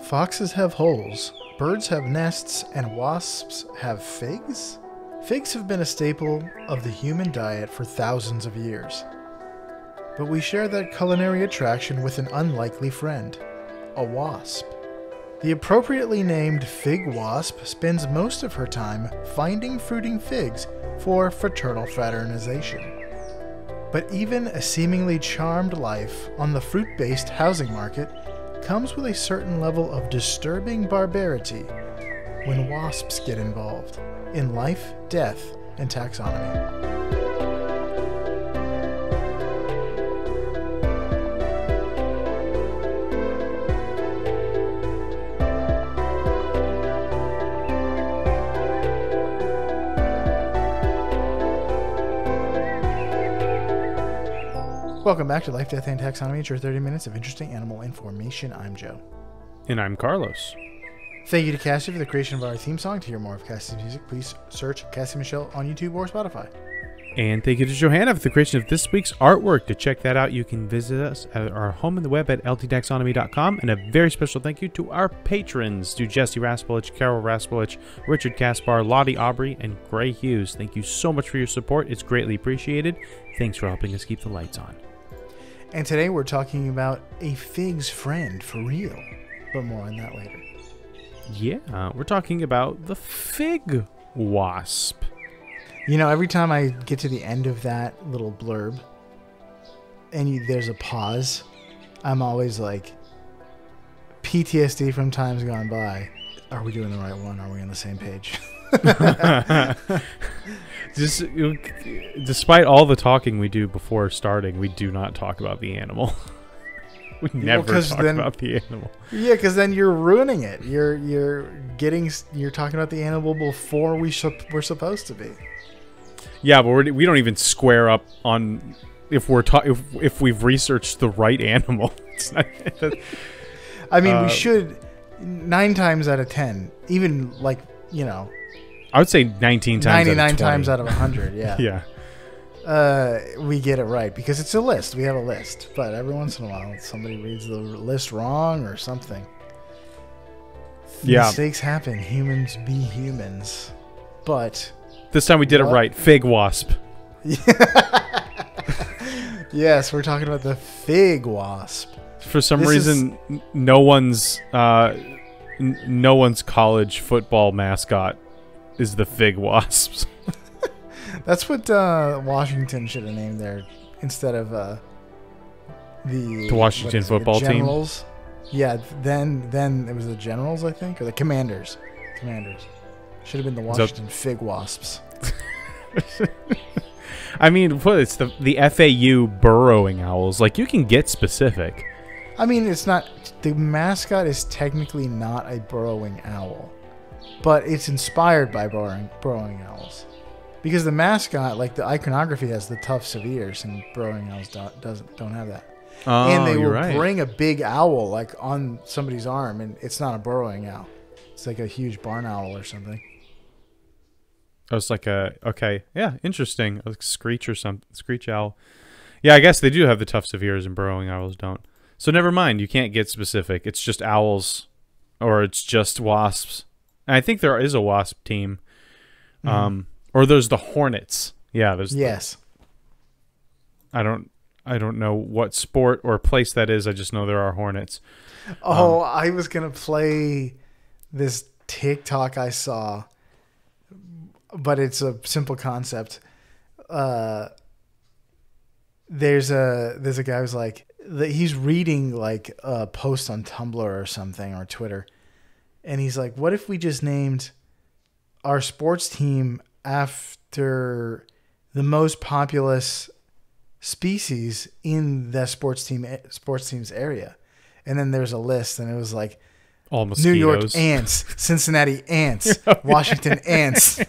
Foxes have holes, birds have nests, and wasps have figs? Figs have been a staple of the human diet for thousands of years. But we share that culinary attraction with an unlikely friend, a wasp. The appropriately named fig wasp spends most of her time finding fruiting figs for fraternal fraternization. But even a seemingly charmed life on the fruit-based housing market comes with a certain level of disturbing barbarity when wasps get involved in life, death, and taxonomy. Welcome back to Life, Death, and Taxonomy. It's your 30 minutes of interesting animal information. I'm Joe. And I'm Carlos. Thank you to Cassie for the creation of our theme song. To hear more of Cassie's music, please search Cassie Michelle on YouTube or Spotify. And thank you to Johanna for the creation of this week's artwork. To check that out, you can visit us at our home on the web at lttaxonomy.com. And a very special thank you to our patrons, to Jesse Raspolich, Carol Raspolich, Richard Kaspar, Lottie Aubrey, and Gray Hughes. Thank you so much for your support. It's greatly appreciated. Thanks for helping us keep the lights on. And today we're talking about a fig's friend for real, but more on that later. Yeah, we're talking about the fig wasp. You know, every time I get to the end of that little blurb and there's a pause, I'm always like, PTSD from times gone by. Are we doing the right one? Are we on the same page? Just, despite all the talking we do before starting, we do not talk about the animal. We never talk about the animal. Yeah, because then you're ruining it. You're talking about the animal before we're supposed to be. Yeah, but we don't even square up on if we've researched the right animal. It's not, I mean, we should 9 times out of 10, even like, you know. I would say 19 times 99 out of 20. times out of 100, yeah. Yeah. We get it right because it's a list. We have a list. But every once in a while, somebody reads the list wrong or something. Yeah. Mistakes happen. Humans be humans. But this time we did it right. Fig wasp. Yes, we're talking about the fig wasp. For some reason, no one's college football mascot is the fig wasps. That's what Washington should have named there instead of the Washington football team. Yeah, then it was the Generals, I think, or the Commanders. Commanders should have been the Washington Fig Wasps. I mean, it's the FAU burrowing owls. Like, you can get specific. I mean, it's not. The mascot is technically not a burrowing owl, but it's inspired by burrowing owls. Because the mascot, like the iconography, has the tufts of ears, and burrowing owls don't have that. Oh, and they will right. bring a big owl like on somebody's arm, and it's not a burrowing owl. It's like a huge barn owl or something. Oh, it's like interesting. A screech or something. Screech owl. Yeah, I guess they do have the tufts of ears, and burrowing owls don't. So never mind. You can't get specific. It's just owls, or it's just wasps. And I think there is a wasp team. Or there's the hornets. Yeah, there's. Yes. I don't know what sport or place that is. I just know there are hornets. Oh, I was gonna play this TikTok I saw, but it's a simple concept. There's a guy who's like he's reading like a post on Tumblr or something or Twitter, and he's like, "What if we just named our sports team after the most populous species in the sports team's area?" And then there's a list, and it was like all mosquitoes. New York ants, Cincinnati ants, Washington ants.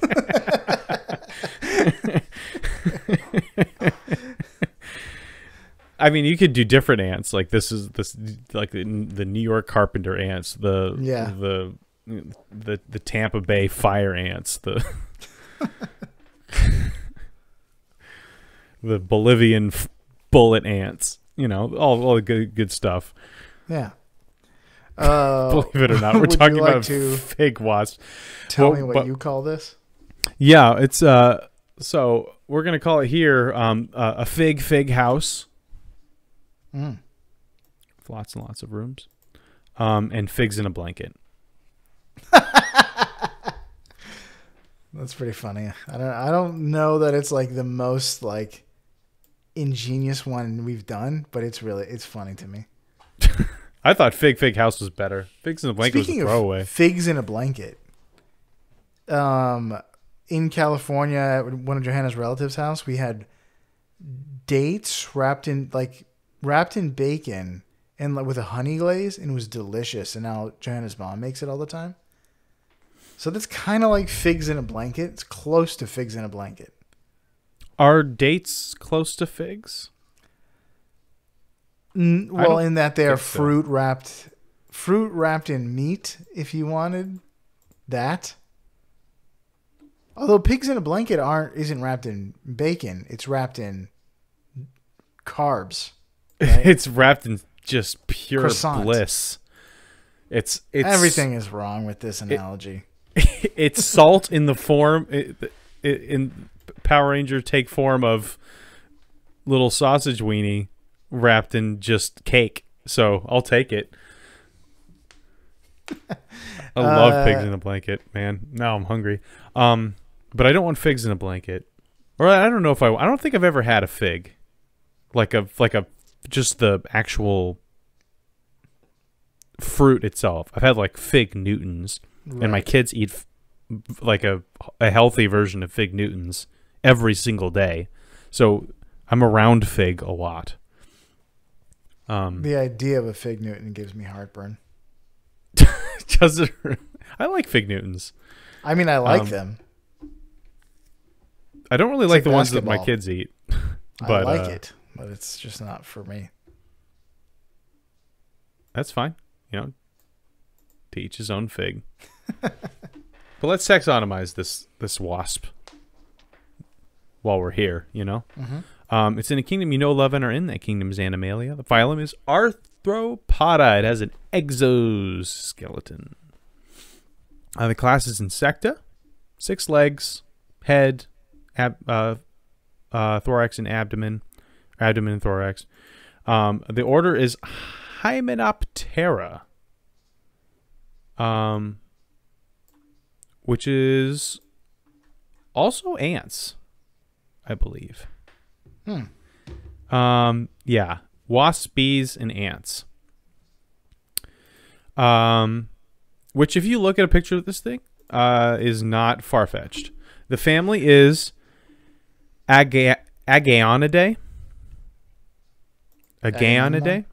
I mean, you could do different ants. Like this like the New York carpenter ants, the Tampa Bay fire ants, the the Bolivian bullet ants. You know, all the good stuff. Yeah. Believe it or not, we're would you talking like about to fig wasps. tell Well, me what but- you call this? Yeah, it's so we're gonna call it here a fig house. Mm. Lots and lots of rooms, and figs in a blanket. That's pretty funny. I don't know that it's like the most like ingenious one we've done, but it's funny to me. I thought fig house was better. Figs in a blanket Speaking was a throwaway. of figs in a blanket, in California at one of Johanna's relatives' house, we had dates wrapped in bacon and like, with a honey glaze, and it was delicious. And now Johanna's mom makes it all the time. So that's kind of like figs in a blanket. It's close to figs in a blanket. Are dates close to figs? Well, in that they are so. fruit wrapped in meat. If you wanted that, although pigs in a blanket isn't wrapped in bacon. It's wrapped in carbs. Right? It's wrapped in just pure Croissant. bliss. It's Everything is wrong with this analogy. It's salt in the form in Power Ranger take form of little sausage weenie wrapped in just cake. So I'll take it. I love pigs in a blanket, man. Now I'm hungry. But I don't want figs in a blanket. Or I don't know if I don't think I've ever had a fig. Like a just the actual fruit itself. I've had like fig Newtons. Right. And my kids eat like a healthy version of fig Newtons every single day. So I'm around fig a lot. The idea of a fig Newton gives me heartburn. I like fig Newtons. I mean, I like them. I don't really It's like like the ones that my basketball. kids eat. I But like it, but it's just not for me. that's fine. You know, to each his own fig. But let's taxonomize this wasp while we're here, you know? Mm-hmm. It's in a kingdom you know, love, and are in. That kingdom is Animalia. The phylum is Arthropoda. It has an exoskeleton. The class is Insecta. 6 legs, head, thorax and abdomen. Abdomen and thorax. The order is Hymenoptera. Which is also ants, I believe. Yeah, wasps, bees, and ants. Which, if you look at a picture of this thing, is not far-fetched. The family is Agaonidae. Agaonidae.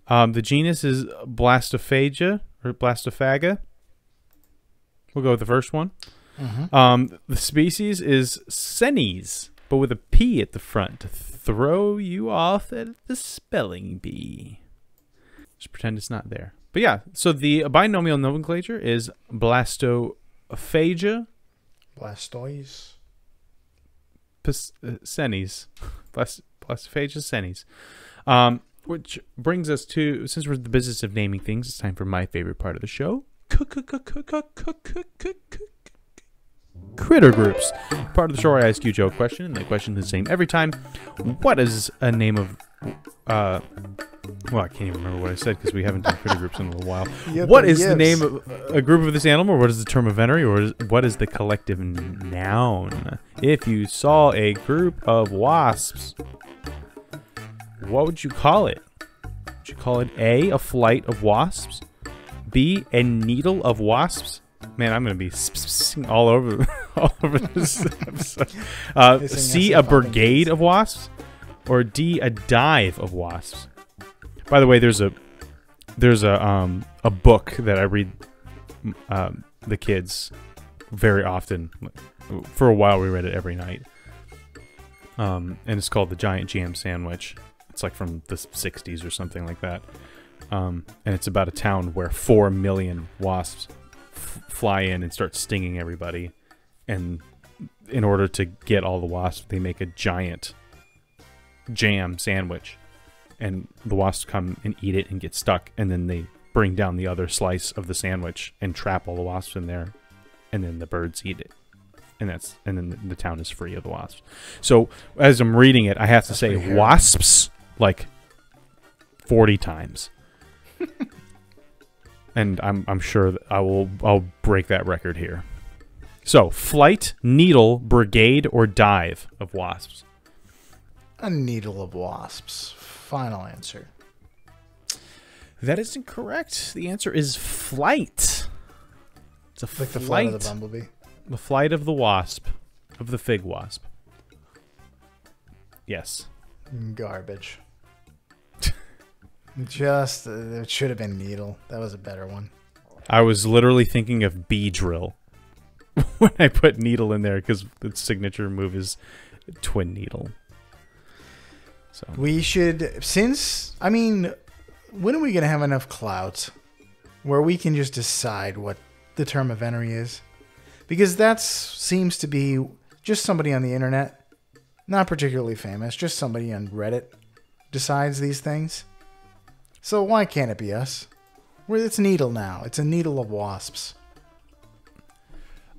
The genus is Blastophaga or Blastophaga. We'll go with the first one. Mm-hmm. The species is Senes, but with a P at the front to throw you off at the spelling bee. Just pretend it's not there. But yeah, so the binomial nomenclature is Blastophaga. Blastoise. Senes. Blastophaga senes. Which brings us to, since we're in the business of naming things, it's time for my favorite part of the show. Critter groups. Part of the show where I ask you Joe a question, and the question is the same every time. What is a name of... well, I can't even remember what I said because we haven't done critter groups in a little while. What is the name of a group of this animal, or what is the term of entry, or what is the collective noun? If you saw a group of wasps, what would you call it? Would you call it A, a flight of wasps? B, a needle of wasps? Man, I'm going to be all over this episode. C, a brigade of wasps? Or D, a dive of wasps? By the way, there's a book that I read the kids very often. For a while, we read it every night. And it's called The Giant Jam Sandwich. It's like from the 60s or something like that. And it's about a town where 4 million wasps fly in and start stinging everybody. And in order to get all the wasps, they make a giant jam sandwich. And the wasps come and eat it and get stuck. And then they bring down the other slice of the sandwich and trap all the wasps in there, and then the birds eat it. And then the town is free of the wasps. So as I'm reading it, I have to say wasps like 40 times. And I'm sure that I'll break that record here. So, flight, needle, brigade, or dive of wasps. A needle of wasps. Final answer. That is incorrect. The answer is flight. It's a like the flight of the bumblebee. The flight of the wasp, of the fig wasp. Yes. Garbage. Just, it should have been needle. That was a better one. I was literally thinking of bee drill when I put needle in there because its signature move is twin needle. So we should, when are we going to have enough clout where we can just decide what the term of venery is? Because that seems to be just somebody on the internet, not particularly famous, just somebody on Reddit decides these things. So why can't it be us? It's needle now. It's a needle of wasps.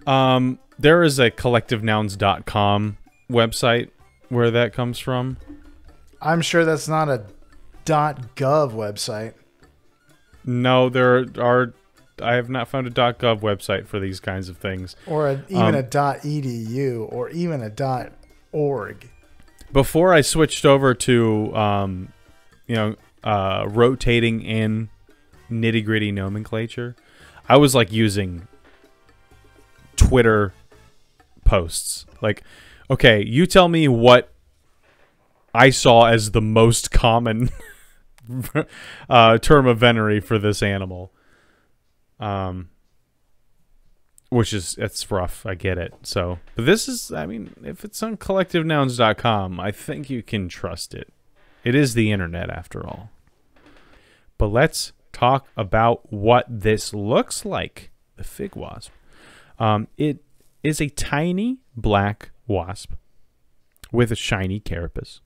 There is a collectivenouns.com website where that comes from. I'm sure that's not a .gov website. No, I have not found a .gov website for these kinds of things. Or even a .edu or even a .org. Before I switched over to, rotating in nitty-gritty nomenclature, I was like using Twitter posts. Like, okay, you tell me what I saw as the most common term of venery for this animal. Which is, it's rough. I get it. So, but this is, if it's on collectivenouns.com, I think you can trust it. It is the internet after all. But let's talk about what this looks like. The fig wasp. It is a tiny black wasp with a shiny carapace.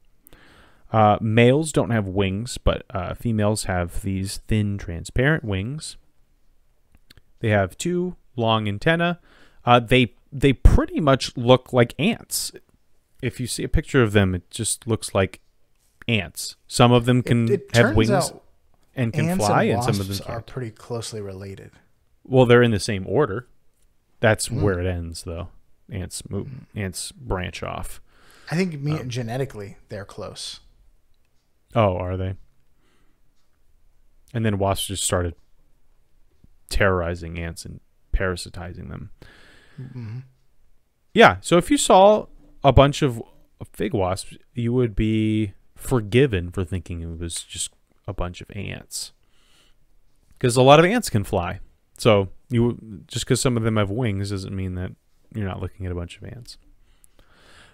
Males don't have wings, but females have these thin, transparent wings. They have 2 long antennae. They pretty much look like ants. If you see a picture of them, it just looks like ants. Some of them can have wings and can fly, and some of them are pretty closely related. Well, they're in the same order. That's where it ends, though. Ants move. Ants branch off. I think genetically they're close. Oh, are they? And then wasps just started terrorizing ants and parasitizing them. Mm-hmm. Yeah, so if you saw a bunch of fig wasps, you would be forgiven for thinking it was just a bunch of ants. Because a lot of ants can fly. So just because some of them have wings doesn't mean that you're not looking at a bunch of ants.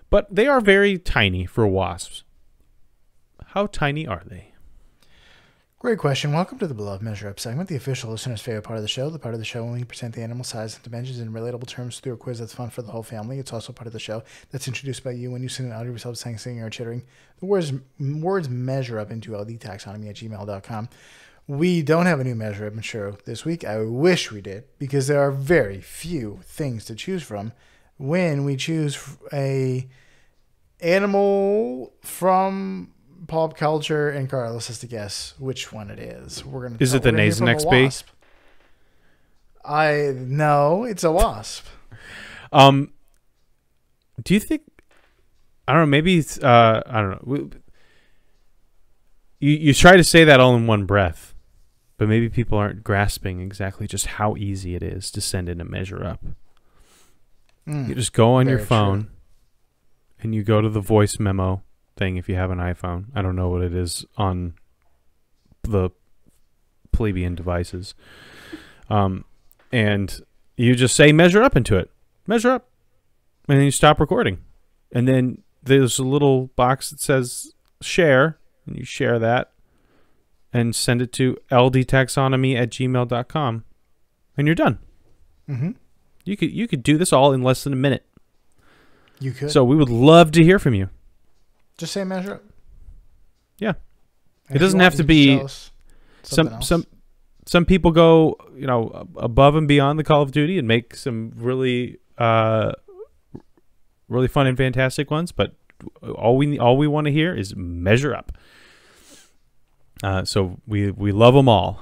But they are very tiny for wasps. How tiny are they? Great question. Welcome to the Beloved Measure Up segment, the official listener's favorite part of the show. The part of the show when we present the animal size and dimensions in relatable terms through a quiz that's fun for the whole family. It's also part of the show that's introduced by you when you send an audio yourself saying, singing, or chittering. The words measure up into ldtaxonomy@gmail.com. We don't have a new measure up intro this week. I wish we did, because there are very few things to choose from when we choose a animal from pop culture, and Carlos has to guess which one it is. Is it the Nasonex bee? No, it's a wasp. Do you think? I don't know. Maybe it's, I don't know. You try to say that all in one breath, but maybe people aren't grasping exactly just how easy it is to send in a measure up. You just go on your phone, and you go to the voice memo thing if you have an iPhone. I don't know what it is on the plebeian devices. And you just say measure up into it. Measure up. And then you stop recording. And then there's a little box that says share. And you share that and send it to ldtaxonomy@gmail.com. And you're done. Mm-hmm. You could do this all in less than a minute. You could. So we would love to hear from you. Just say measure up. Yeah. It doesn't have to be some some people go, above and beyond the Call of Duty and make some really, really fun and fantastic ones. But all we want to hear is measure up. So we love them all.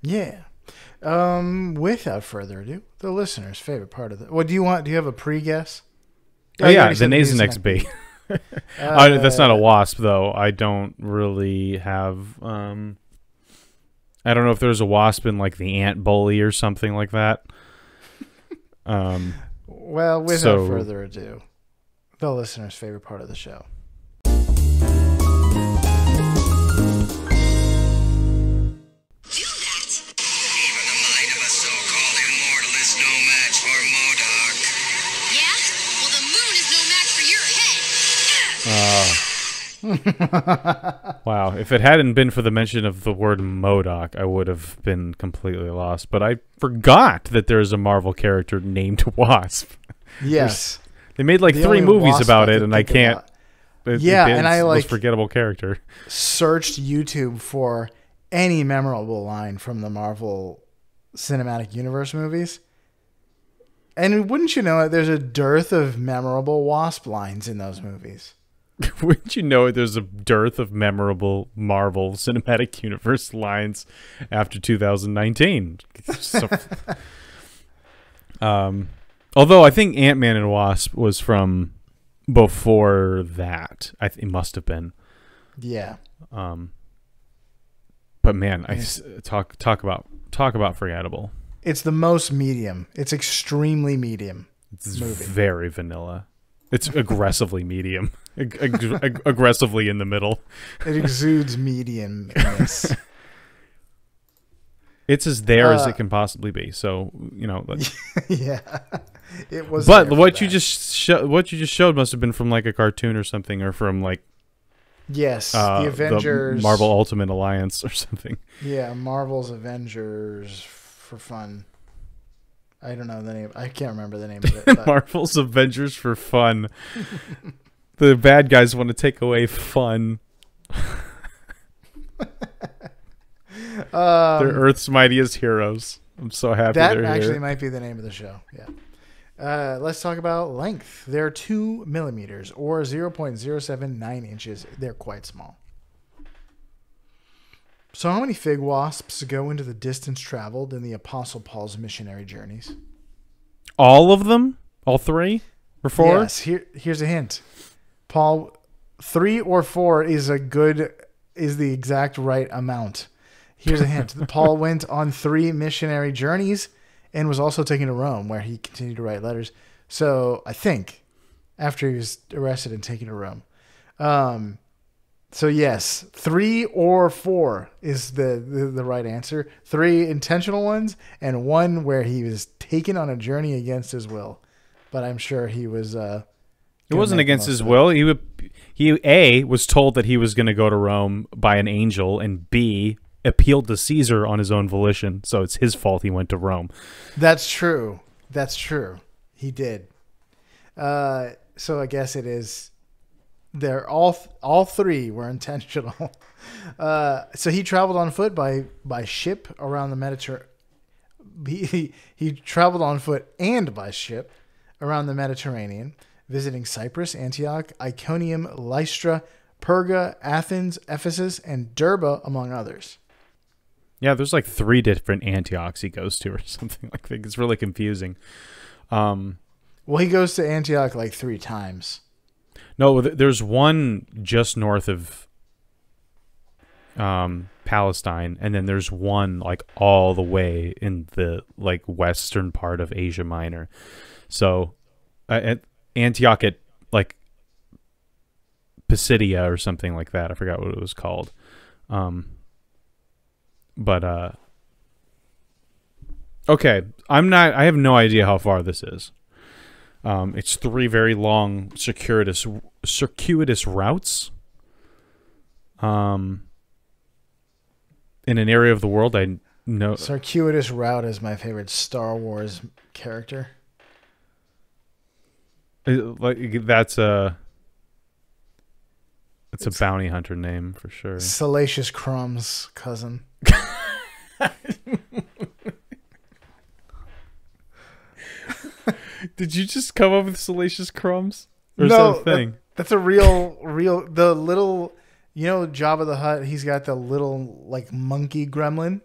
Yeah. Without further ado, the listener's favorite part of the. What do you want? Do you have a pre-guess? Oh yeah, the Nasonex bee. That's not a wasp though. I don't really have. I don't know if there's a wasp in like the ant bully or something like that. Well, without further ado, the listener's favorite part of the show. Wow. If it hadn't been for the mention of the word MODOK, I would have been completely lost. But I forgot that there is a Marvel character named Wasp. Yes. They made like 3 movies about it, and I can't. And I the most forgettable character. Searched YouTube for any memorable line from the Marvel Cinematic Universe movies. And wouldn't you know it, there's a dearth of memorable Wasp lines in those movies. Wouldn't you know it, there's a dearth of memorable Marvel Cinematic Universe lines after 2019. So, although I think Ant-Man and Wasp was from before that. It must have been. Yeah. But man, talk about forgettable. It's the most medium. It's extremely medium. It's movie. Very vanilla. It's aggressively medium. Aggressively in the middle. It exudes mediumness. It's as there as it can possibly be. So, yeah. It was. But what you just showed must have been from like a cartoon or something, or from like the Avengers, the Marvel Ultimate Alliance or something. Yeah, Marvel's Avengers for fun. I don't know the name. I can't remember the name of it. But. Marvel's Avengers for fun. The bad guys want to take away fun. They're Earth's mightiest heroes. I'm so happy they're here. That actually might be the name of the show. Yeah. Let's talk about length. They're 2 millimeters or 0.079 inches. They're quite small. So how many fig wasps go into the distance traveled in the Apostle Paul's missionary journeys? All of them? All 3 or 4? Yes. Here's a hint. Paul, 3 or 4 is the exact right amount. Here's a hint. Paul went on 3 missionary journeys and was also taken to Rome, where he continued to write letters. So I think after he was arrested and taken to Rome. So yes, 3 or 4 is the right answer. 3 intentional ones and 1 where he was taken on a journey against his will. But I'm sure he was. It wasn't against his will. He A, was told that he was going to go to Rome by an angel, and B, appealed to Caesar on his own volition. So it's his fault he went to Rome. That's true. He did. So I guess it is. They're all 3 were intentional. So he traveled on foot by ship around the Mediterranean. He traveled on foot and by ship around the Mediterranean, visiting Cyprus, Antioch, Iconium, Lystra, Perga, Athens, Ephesus, and Derbe, among others. Yeah, there's like 3 different Antiochs he goes to or something like that. It's really confusing. Well, he goes to Antioch like 3 times. No, there's one just north of Palestine, and then there's one like all the way in the like western part of Asia Minor. So at Antioch at like Pisidia or something like that. I forgot what it was called. Okay, I have no idea how far this is. It's 3 very long circuitous routes. In an area of the world I know. Circuitous route is my favorite Star Wars character. That's a bounty hunter name for sure. Salacious Crumb's cousin. Did you just come up with salacious crumbs? Or No, is that a thing? that's a real. The little, Jabba the Hutt. He's got the little like monkey gremlin.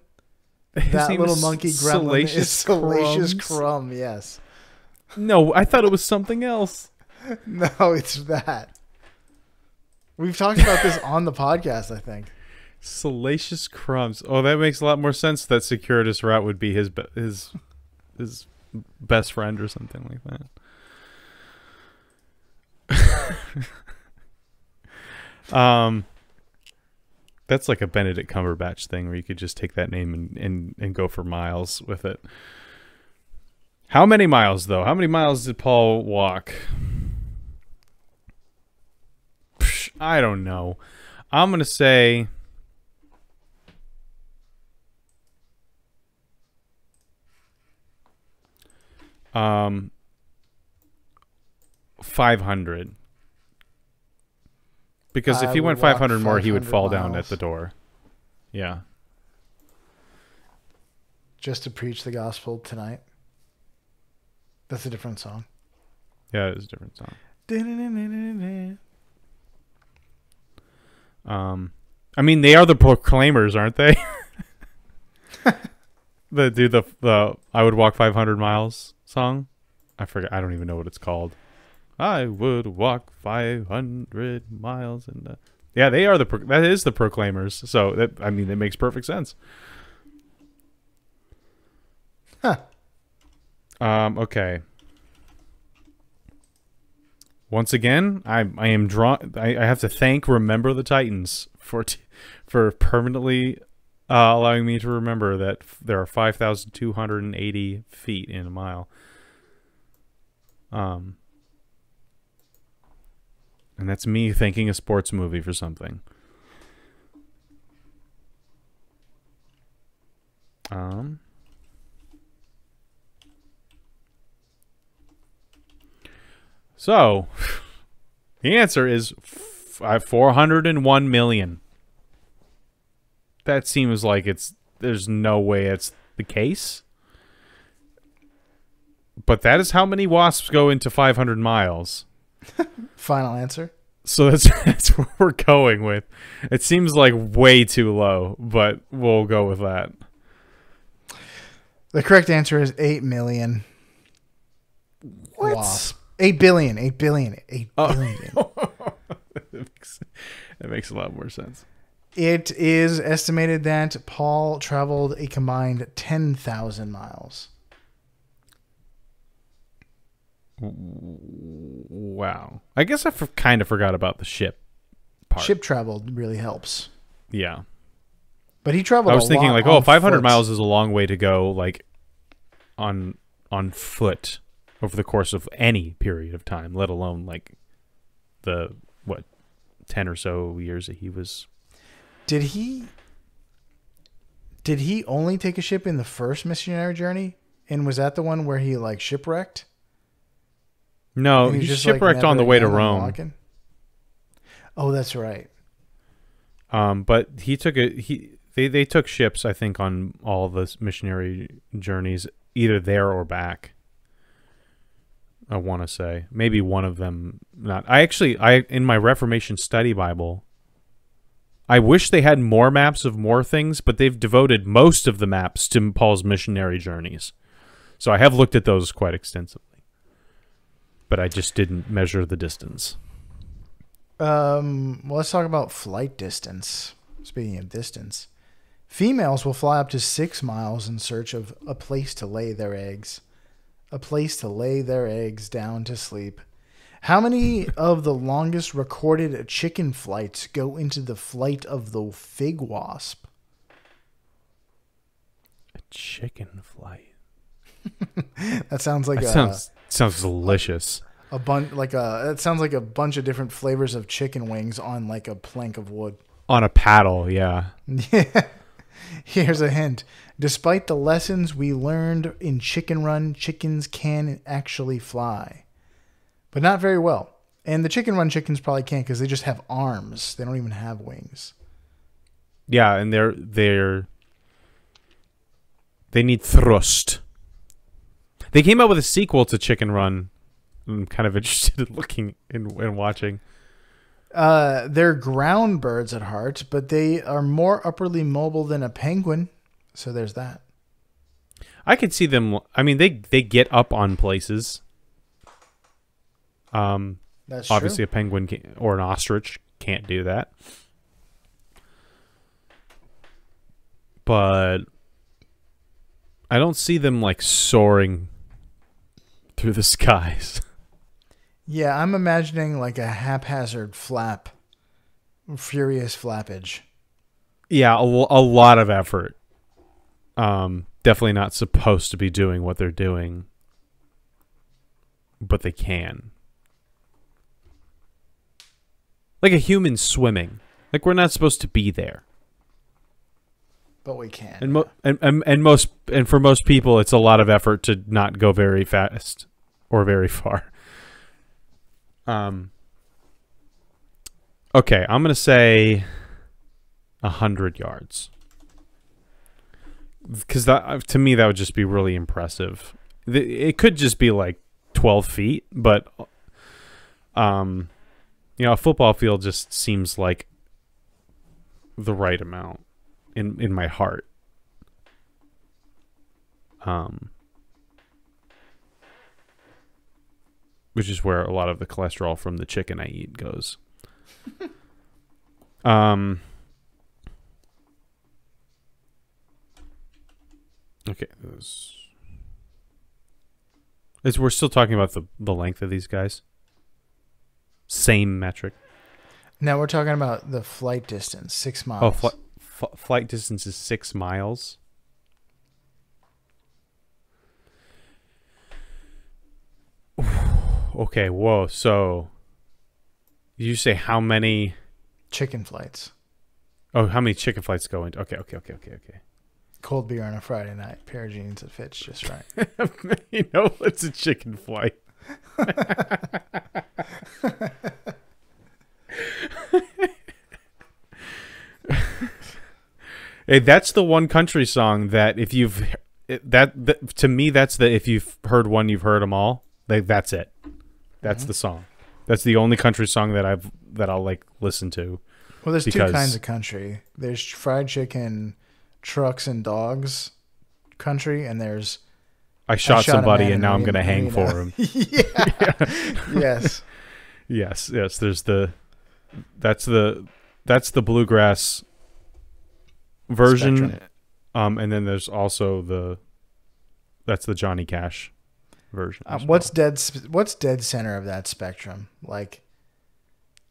That name little is monkey gremlin is Salacious Crumbs? Crumb. Yes. No, I thought it was something else. No, it's that. We've talked about this on the podcast, I think. Salacious Crumbs. Oh, that makes a lot more sense. That Circuitous Rat would be his best friend or something like that. That's like a Benedict Cumberbatch thing where you could just take that name and go for miles with it. How many miles, though? How many miles did Paul walk? Psh, I don't know. I'm going to say... 500. Because if he went 500 more, he would fall down at the door. Yeah. Just to preach the gospel tonight. That's a different song. Yeah, it is a different song. I mean, they are the Proclaimers, aren't they? the I would walk 500 miles song. I forget. I don't even know what it's called. I would walk 500 miles yeah, they are that is the Proclaimers. So that makes perfect sense. Huh. Okay. Once again, I am drawn. I have to thank Remember the Titans for permanently allowing me to remember that there are 5,280 feet in a mile. And that's me thanking a sports movie for something. So, the answer is 401 million. That seems like there's no way it's the case. But that is how many wasps go into 500 miles. Final answer. So that's what we're going with. It seems like way too low, but we'll go with that. The correct answer is 8 million. What? Wasp. 8 billion. 8 billion. 8 billion. That makes a lot more sense. It is estimated that Paul traveled a combined 10,000 miles. Wow. I guess I kind of forgot about the ship part. Ship travel really helps. Yeah. But he traveled I was thinking like, 500 foot. miles is a long way to go, like on foot over the course of any period of time, let alone like the 10 or so years that he was. Did he only take a ship in the first missionary journey? And was that the one where he like shipwrecked? No, he shipwrecked on the way to Rome. Walking? Oh, that's right. But he took they took ships, I think, on all the missionary journeys, either there or back. I want to say maybe one of them not. I in my Reformation Study Bible, I wish they had more maps of more things, but they've devoted most of the maps to Paul's missionary journeys. So I have looked at those quite extensively, but I just didn't measure the distance. Well, let's talk about flight distance. Speaking of distance, females will fly up to 6 miles in search of a place to lay their eggs. A place to lay their eggs down to sleep. How many of the longest recorded chicken flights go into the flight of the fig wasp? A chicken flight. That sounds like sounds delicious. It sounds like a bunch of different flavors of chicken wings on like a plank of wood. On a paddle, yeah. Yeah. Here's a hint. Despite the lessons we learned in Chicken Run, chickens can actually fly. But not very well. And the Chicken Run chickens probably can't because they just have arms. They don't even have wings. Yeah, and they're They need thrust. They came out with a sequel to Chicken Run. I'm kind of interested in looking and watching. They're ground birds at heart, but they are more upperly mobile than a penguin. So there's that. I could see them. I mean, they get up on places. That's obviously true. a penguin or an ostrich can't do that. But I don't see them like soaring through the skies. Yeah, I'm imagining like a haphazard flap, furious flappage. Yeah, a lot of effort. Definitely not supposed to be doing what they're doing, but they can. Like a human swimming. Like we're not supposed to be there. But we can. And for most people, it's a lot of effort to not go very fast or very far. Okay, I'm gonna say 100 yards, because that to me that would just be really impressive. It could just be like 12 feet, but a football field just seems like the right amount in my heart. Which is where a lot of the cholesterol from the chicken I eat goes. Okay. We're still talking about the length of these guys. Same metric. Now we're talking about the flight distance, 6 miles. Oh, flight distance is 6 miles. Okay, whoa. So, did you say how many chicken flights? Oh, how many chicken flights go into? Okay. Cold beer on a Friday night. Pair of jeans that fits just right. It's a chicken flight. Hey, that's the one country song that if you've to me that's the if you've heard one, you've heard them all. That's it. That's the song. That's the only country song that I'll like listen to. Well, there's two kinds of country. There's fried chicken, trucks and dogs country, and there's I shot somebody and now I'm going to hang for him. Yeah. Yes. Yes. There's that's the bluegrass version. Spectrum. And then there's also that's the Johnny Cash version. What's dead center of that spectrum? Like,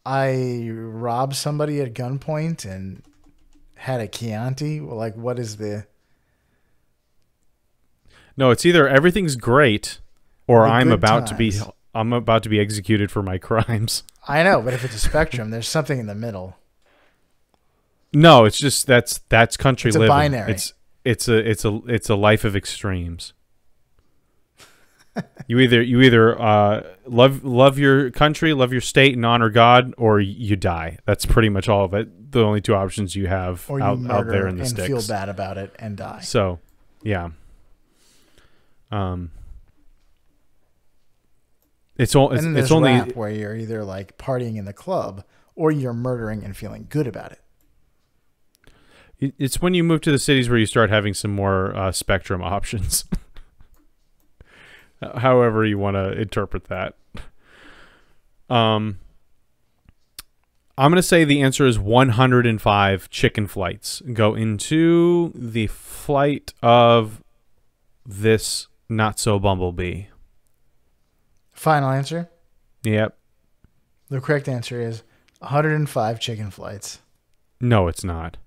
I robbed somebody at gunpoint and had a Chianti. Like, what is the? No, it's either everything's great, or I'm about to be executed for my crimes. I know, but if it's a spectrum, there's something in the middle. No, it's just that's country living. It's a binary. It's a life of extremes. You either love your country, love your state, and honor God, or you die. That's pretty much all of it. The only two options you have or you out there in the and sticks. Feel bad about it and die. So, yeah. It's only rap where you're either like partying in the club or you're murdering and feeling good about it. It's when you move to the cities where you start having some more spectrum options. However you want to interpret that. I'm going to say the answer is 105 chicken flights go into the flight of this not-so-bumblebee. Final answer? Yep. The correct answer is 105 chicken flights. No, it's not.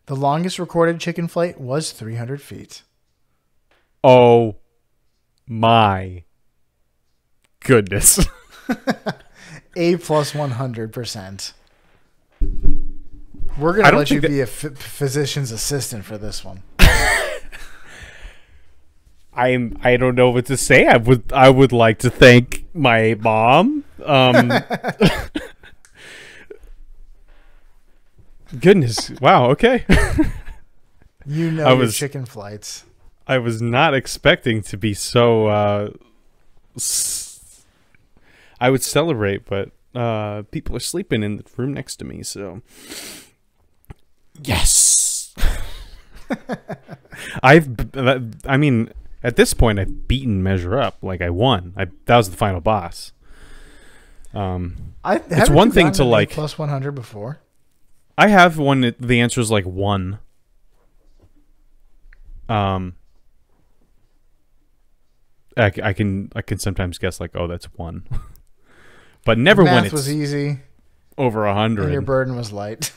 The longest recorded chicken flight was 300 feet. Oh my goodness. A plus 100%. We're going to let you be a physician's assistant for this one. I don't know what to say. I would like to thank my mom. Goodness. Wow, okay. You know your chicken flights. I was not expecting to be so. I would celebrate, but people are sleeping in the room next to me, so yes. I mean, at this point, I've beaten Measure Up. Like I won. That was the final boss. It's one thing to like plus 100 before. I have one. The answer is like 1. I can sometimes guess like, oh, that's 1, but never when it's was easy over 100. And your burden was light.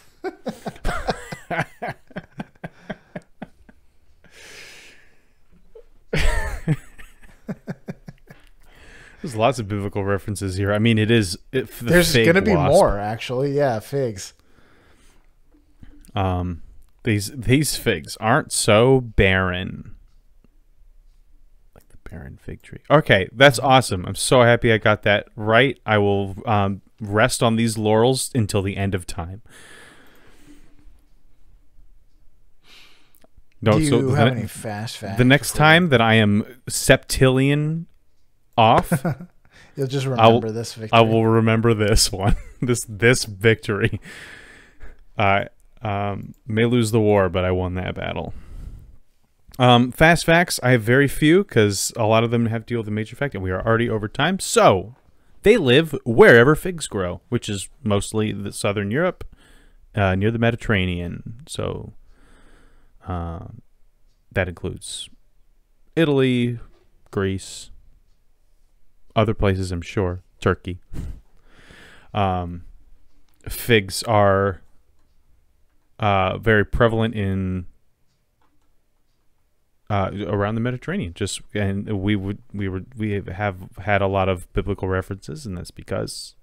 There's lots of biblical references here. I mean, there's going to be more actually. Yeah, figs. These figs aren't so barren. Like the barren fig tree. Okay, that's awesome. I'm so happy I got that right. I will rest on these laurels until the end of time. Do you have any fast facts? The next time that I am septillion off, you'll just remember this victory. I will remember this one. this victory. May lose the war, but I won that battle. Fast facts, I have very few because a lot of them have to deal with the major fact, and we are already over time. So, they live wherever figs grow, which is mostly the southern Europe, near the Mediterranean. So, that includes Italy, Greece, other places, I'm sure, Turkey. Figs are very prevalent in around the Mediterranean. And we have had a lot of biblical references, and that's because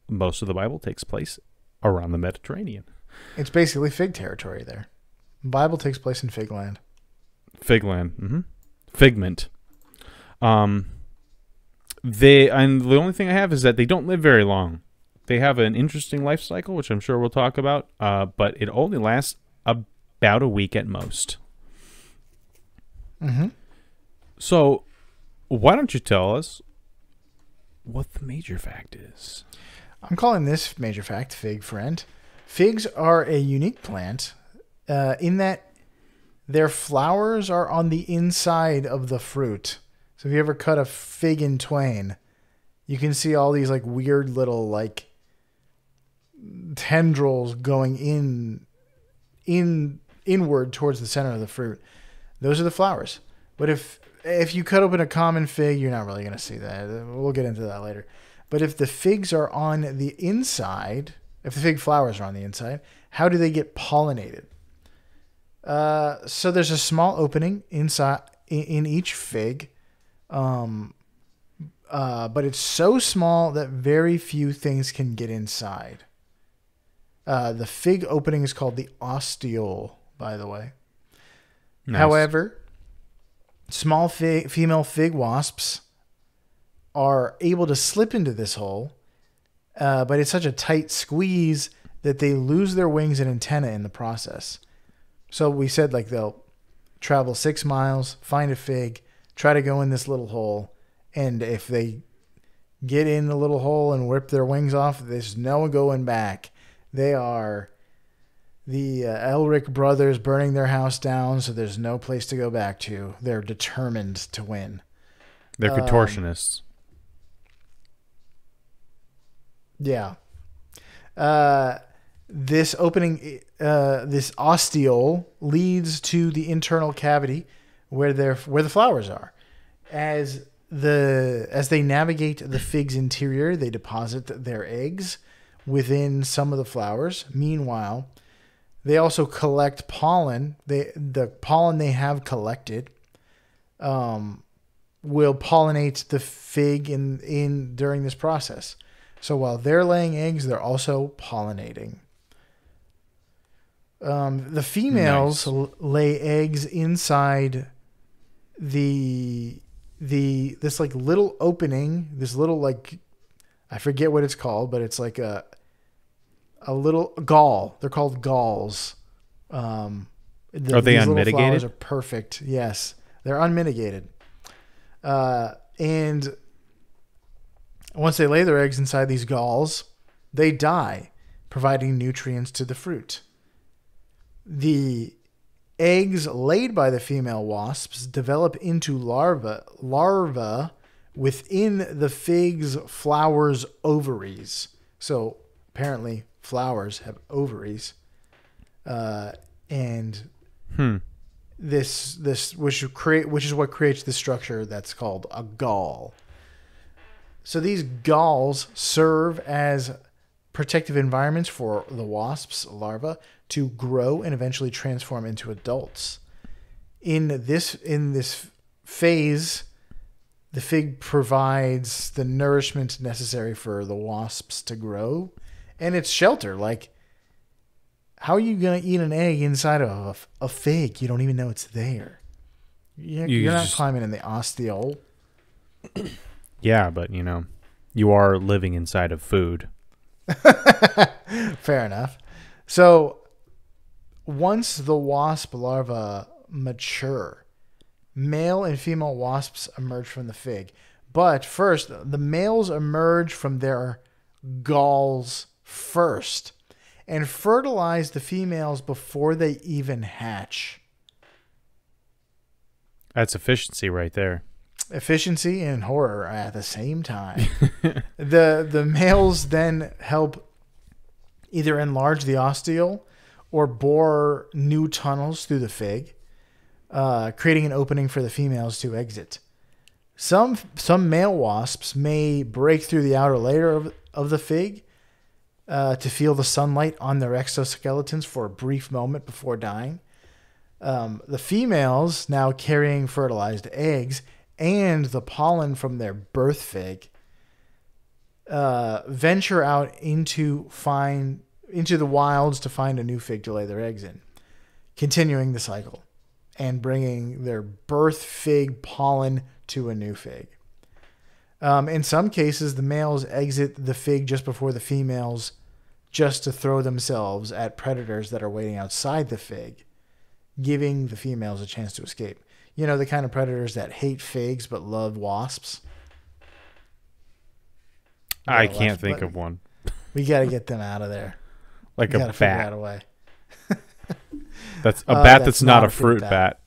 most of the Bible takes place around the Mediterranean. It's basically fig territory there. The Bible takes place in fig land. Fig land. Mm-hmm. Figment. The only thing I have is that they don't live very long. They have an interesting life cycle, which I'm sure we'll talk about, but it only lasts about a week at most. Mm-hmm. So, why don't you tell us what the major fact is? I'm calling this major fact fig friend. Figs are a unique plant in that their flowers are on the inside of the fruit. So if you ever cut a fig in twain, you can see all these like weird little like tendrils going inward towards the center of the fruit. Those are the flowers. But if you cut open a common fig, you're not really going to see that. We'll get into that later. But if the figs are on the inside, if the fig flowers are on the inside, how do they get pollinated? So there's a small opening inside in each fig, but it's so small that very few things can get inside. The fig opening is called the ostiole, by the way. Nice. However, small female fig wasps are able to slip into this hole, but it's such a tight squeeze that they lose their wings and antennae in the process. So we said like they'll travel 6 miles, find a fig, try to go in this little hole, and if they get in the little hole and rip their wings off, there's no going back. They are the Elric brothers burning their house down, so there's no place to go back to. They're determined to win. They're contortionists. Yeah. This opening, this ostiole, leads to the internal cavity where the flowers are. As they navigate the fig's interior, they deposit their eggs within some of the flowers. Meanwhile, they also collect pollen. The pollen they have collected will pollinate the fig in during this process. So while they're laying eggs, they're also pollinating. The females lay eggs inside this like little opening, this little like, I forget what it's called, but it's like a little gall. They're called galls. Are they unmitigated? Flowers are perfect. Yes. They're unmitigated. And once they lay their eggs inside these galls, they die, providing nutrients to the fruit. The eggs laid by the female wasps develop into larvae within the fig's flower's ovaries. So apparently flowers have ovaries. And this which is what creates the structure that's called a gall. So these galls serve as protective environments for the wasp's larvae to grow and eventually transform into adults. In this phase, the fig provides the nourishment necessary for the wasps to grow, and it's shelter. Like, how are you going to eat an egg inside of a fig? You don't even know it's there. You're not climbing in the ostiole. Yeah, but, you are living inside of food. Fair enough. So, once the wasp larvae mature, male and female wasps emerge from the fig. But first, the males emerge from their galls first and fertilize the females before they even hatch. That's efficiency right there. Efficiency and horror at the same time. The males then help either enlarge the ostiole or bore new tunnels through the fig, creating an opening for the females to exit. Some male wasps may break through the outer layer of the fig to feel the sunlight on their exoskeletons for a brief moment before dying. The females, now carrying fertilized eggs and the pollen from their birth fig, venture out into the wilds to find a new fig to lay their eggs in, continuing the cycle and bringing their birth fig pollen to a new fig. In some cases, the males exit the fig just before the females, just to throw themselves at predators that are waiting outside the fig, giving the females a chance to escape. You know, the kind of predators that hate figs but love wasps. I can't think of one. We got to get them out of there. Like a bat. Figure out a way. That's a bat that's not a fruit bat.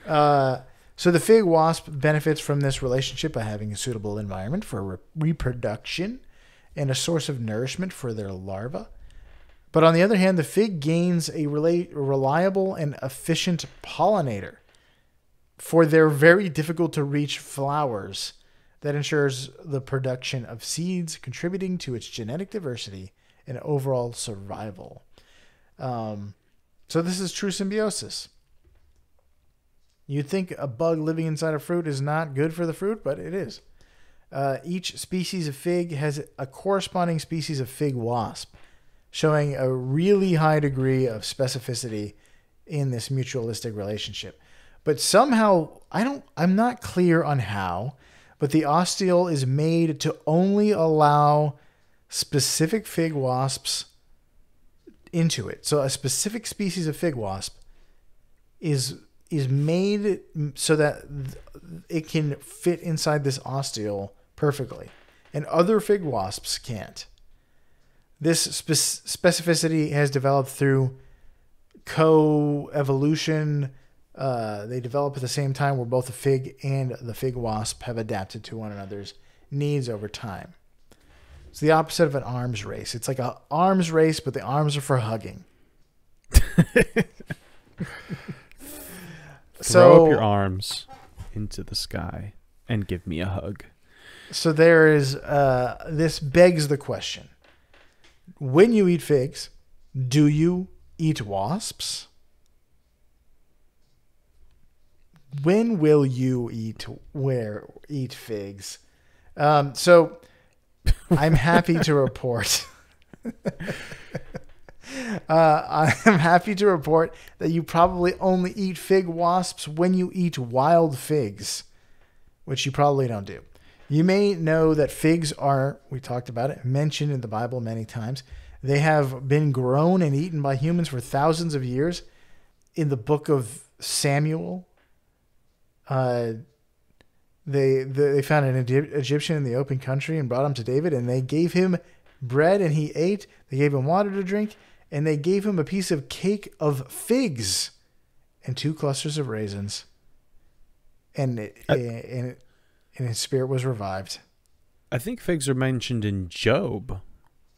So the fig wasp benefits from this relationship by having a suitable environment for reproduction and a source of nourishment for their larvae. But on the other hand, the fig gains a reliable and efficient pollinator for their very difficult to reach flowers that ensures the production of seeds, contributing to its genetic diversity and overall survival. So this is true symbiosis. You'd think a bug living inside a fruit is not good for the fruit, but it is. Each species of fig has a corresponding species of fig wasp, showing a really high degree of specificity in this mutualistic relationship. But somehow, I'm not clear on how, but the ostiole is made to only allow specific fig wasps into it. So a specific species of fig wasp is made so that it can fit inside this ostiole perfectly, and other fig wasps can't. This specificity has developed through co-evolution. They develop at the same time, where both the fig and the fig wasp have adapted to one another's needs over time. It's the opposite of an arms race. It's like an arms race, but the arms are for hugging. Throw up your arms into the sky and give me a hug. So there is, this begs the question. When you eat figs, do you eat wasps? When will you eat figs? So I'm happy to report. I am happy to report that you probably only eat fig wasps when you eat wild figs, which you probably don't do. You may know that figs are, we talked about it, mentioned in the Bible many times. They have been grown and eaten by humans for thousands of years. In the book of Samuel, Uh, they found an Egyptian in the open country and brought him to David, and they gave him bread and he ate. They gave him water to drink, and they gave him a piece of cake of figs and 2 clusters of raisins. And his spirit was revived. I think figs are mentioned in Job,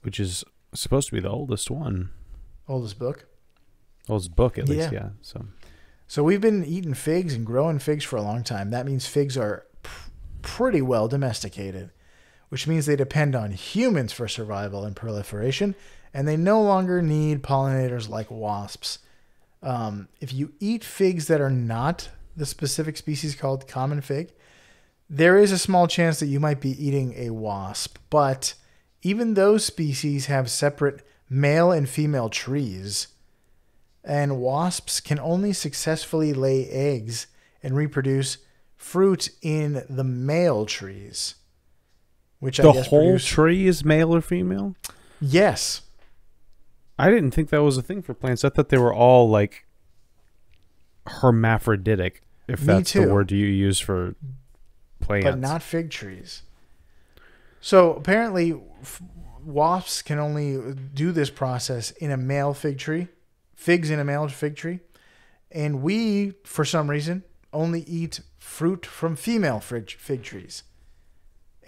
which is supposed to be the oldest one. Oldest book? Oldest book, at least, yeah. So we've been eating figs and growing figs for a long time. That means figs are pretty well domesticated, which means they depend on humans for survival and proliferation, and they no longer need pollinators like wasps. If you eat figs that are not the specific species called common fig, there is a small chance that you might be eating a wasp. But even those species have separate male and female trees, and wasps can only successfully lay eggs and reproduce fruit in the male trees, which I guess the whole tree is male or female? Yes. I didn't think that was a thing for plants. I thought they were all like hermaphroditic, if that's the word you use for plants. But not fig trees. So apparently wasps can only do this process in a male fig tree. Figs in a male fig tree. And we, for some reason, only eat fruit from female fig trees.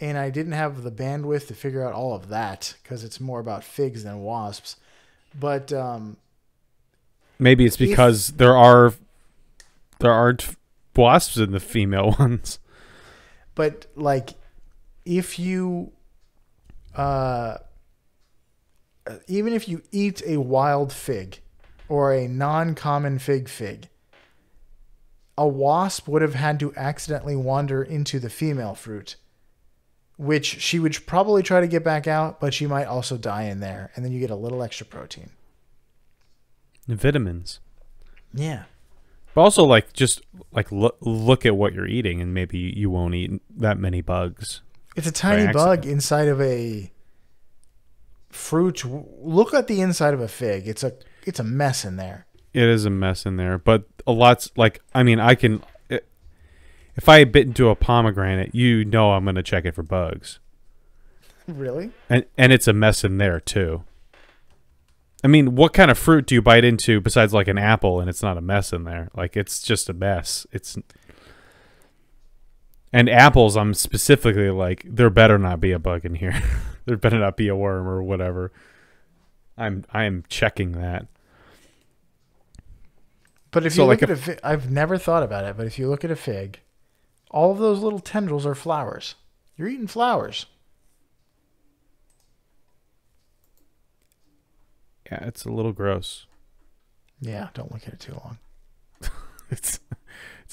And I didn't have the bandwidth to figure out all of that because it's more about figs than wasps. But maybe it's because there aren't wasps in the female ones. But like, if you, even if you eat a wild fig or a non-common fig, a wasp would have had to accidentally wander into the female fruit, which she would probably try to get back out, but she might also die in there, and then you get a little extra protein. Vitamins. Yeah. But also, like, just like look at what you're eating, and maybe you won't eat that many bugs. It's a tiny bug inside of a fruit. Look at the inside of a fig. It's a mess in there. It is a mess in there, but a lot's like, I mean, if I bit into a pomegranate, you know I'm going to check it for bugs. Really? And it's a mess in there too. I mean, what kind of fruit do you bite into besides like an apple and it's not a mess in there? Like, it's just a mess. And apples, I'm specifically like, there better not be a bug in here. There better not be a worm or whatever. I am checking that. But if you look at a fig, I've never thought about it, but if you look at a fig, all of those little tendrils are flowers. You're eating flowers. Yeah, it's a little gross. Yeah, don't look at it too long. It's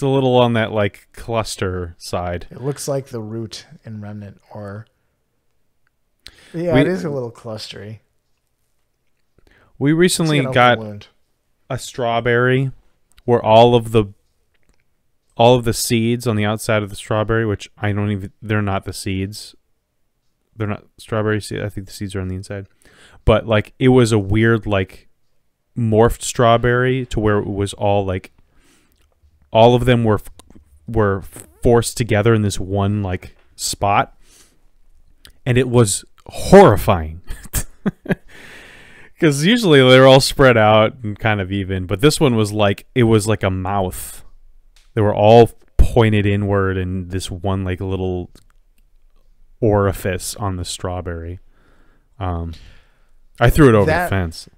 a little on that like cluster side. It looks like the root in remnant, or it is a little clustery. We recently got a strawberry where all of the seeds on the outside of the strawberry, which they're not the seeds. They're not strawberry seeds. I think the seeds are on the inside. But like, it was a weird like morphed strawberry to where it was all like, all of them were forced together in this one like spot, and it was horrifying. Because usually they're all spread out and kind of even, but this one was like, it was like a mouth. They were all pointed inward in this one like little orifice on the strawberry. I threw it over the fence.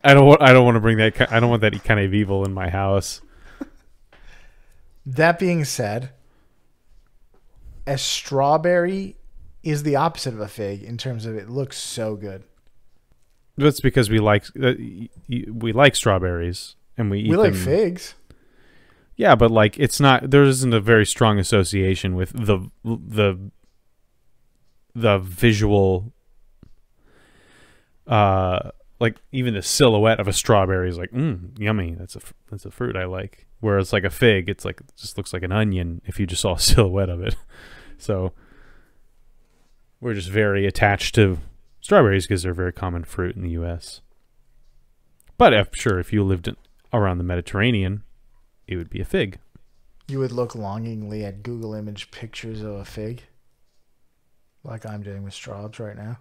I don't want to bring that. I don't want that kind of evil in my house. That being said, a strawberry is the opposite of a fig in terms of it looks so good. That's because we like strawberries and we eat them. We like figs. Yeah, but like, it's not. There isn't a very strong association with the visual. Like, even the silhouette of a strawberry is like, yummy. That's a fruit I like. Whereas like a fig, it's like, it just looks like an onion if you just saw a silhouette of it. So we're just very attached to strawberries because they're a very common fruit in the U.S. But I'm sure if you lived around the Mediterranean, it would be a fig. You would look longingly at Google image pictures of a fig, like I'm doing with straws right now.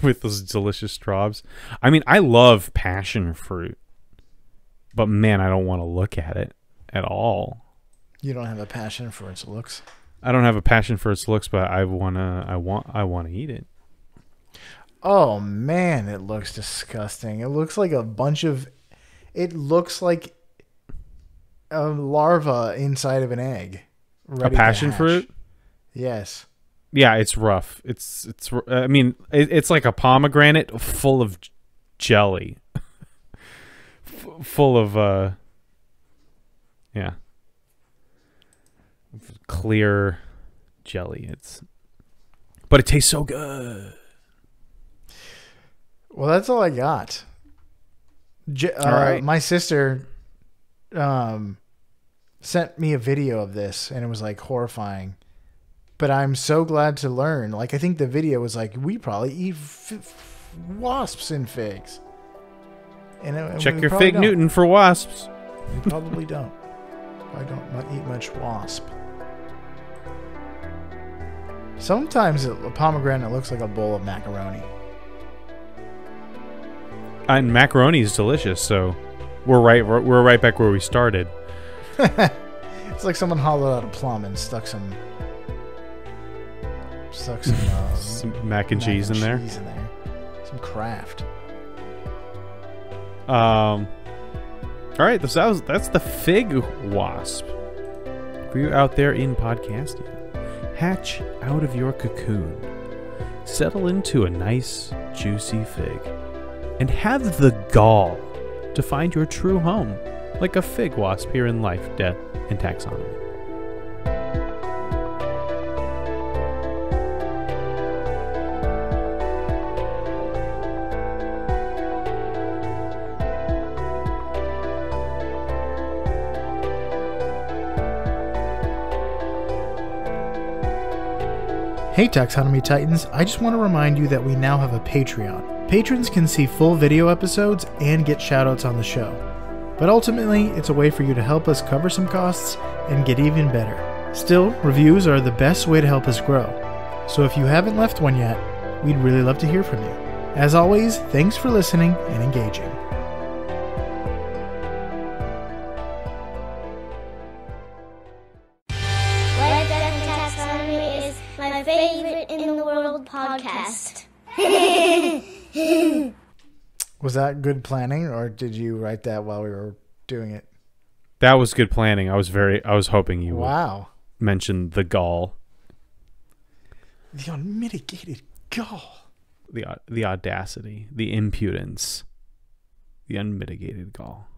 With those delicious straws. I mean, I love passion fruit, but man, I don't want to look at it at all. You don't have a passion for its looks. I don't have a passion for its looks, but I want to eat it. Oh man, it looks disgusting. It looks like it looks like a larva inside of an egg. A passion fruit? Yes. Yeah, it's rough. I mean, it's like a pomegranate full of jelly. Full of yeah. Clear jelly. But it tastes so good. Well, that's all I got. All right. My sister sent me a video of this, and it was like horrifying. But I'm so glad to learn. Like, I think the video was like, we probably eat wasps in figs. And check your Fig Newton for wasps. We probably don't. I don't eat much wasp. Sometimes a pomegranate looks like a bowl of macaroni. And macaroni is delicious, so we're right back where we started. It's like someone hollowed out a plum and stuck some mac and cheese in there. Some Kraft. All right, that's the fig wasp. For you out there in Podcastia, hatch out of your cocoon, settle into a nice, juicy fig, and have the gall to find your true home, like a fig wasp here in life, death, and taxonomy. Hey Taxonomy Titans, I just want to remind you that we now have a Patreon. Patrons can see full video episodes and get shoutouts on the show. But ultimately, it's a way for you to help us cover some costs and get even better. Still, reviews are the best way to help us grow. So if you haven't left one yet, we'd really love to hear from you. As always, thanks for listening and engaging. My favorite in the world podcast. Was that good planning, or did you write that while we were doing it? That was good planning. I was hoping you would mention the gall. The unmitigated gall. The audacity, the impudence, the unmitigated gall.